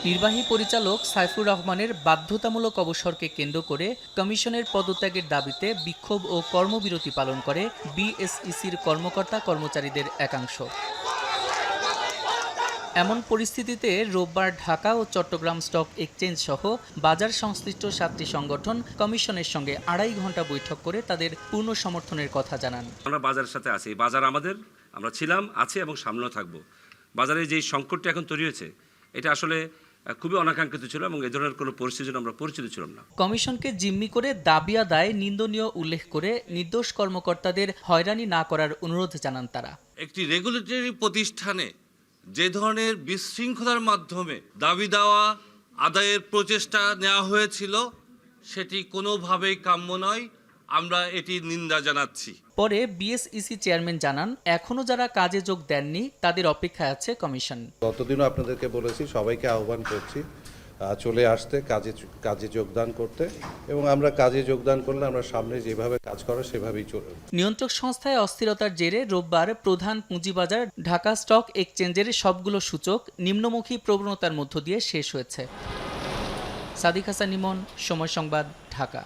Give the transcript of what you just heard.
নির্বাহী পরিচালক সাইফুর রহমানের বাধ্যতামূলক অবসরকে কেন্দ্র করে কমিশনের পদত্যাগের দাবিতে বিক্ষোভ ও কর্মবিরতি পালন করে বিএসইসির কর্মকর্তা কর্মচারীদের একাংশ। এমন পরিস্থিতিতে রোববার ঢাকা ও চট্টগ্রাম স্টক এক্সচেঞ্জ সহ বাজার সংশ্লিষ্ট 7টি সংগঠন কমিশনের সঙ্গে 2.5 ঘণ্টা বৈঠক করে তাদের পূর্ণ সমর্থনের কথা জানান। আমরা বাজারের সাথে আছি, বাজার আমাদের, আমরা ছিলাম, আছি এবং সামনেও থাকব। বাজারে যে সংকটটা এখন তৈরি হয়েছে এটা আসলে খুবই অনাকাঙ্ক্ষিত ছিল এবং এ ধরনের কোনো পরিস্থিতির জন্য আমরা পরিচিত ছিলাম না। কমিশনকে জিম্মি করে দাবি আদায় নিন্দনীয় উল্লেখ করে নির্দোষ কর্মকর্তাদের হয়রানি না করার অনুরোধ জানান তারা। একটি রেগুলেটরি প্রতিষ্ঠানে যে ধরনের বিশৃঙ্খলার মাধ্যমে দাবি দেওয়া আদায়ের প্রচেষ্টা নেওয়া হয়েছিল সেটি কোনোভাবেই কাম্য নয়, আমরা এটির নিন্দা জানাচ্ছি। পরে বিএসইসি চেয়ারম্যান জানান, এখনো যারা কাজে যোগ দেননি তাদের অপেক্ষায় আছে কমিশন। গতদিনও আপনাদেরকে বলেছি, সবাইকে আহ্বান করছি চলে আসতে, কাজে যোগদান করতে, এবং আমরা কাজে যোগদান করলে আমরা সামনে যেভাবে কাজ করা সেভাবেই চলবে। নিয়ন্ত্রক সংস্থায় অস্থিরতার জেরে রোববার প্রধান পুঁজিবাজার ঢাকা স্টক এক্সচেঞ্জের সবগুলো সূচক নিম্নমুখী প্রবণতার মধ্য দিয়ে শেষ হয়েছে। সাদিক হাসান ইমন, সময় সংবাদ, ঢাকা।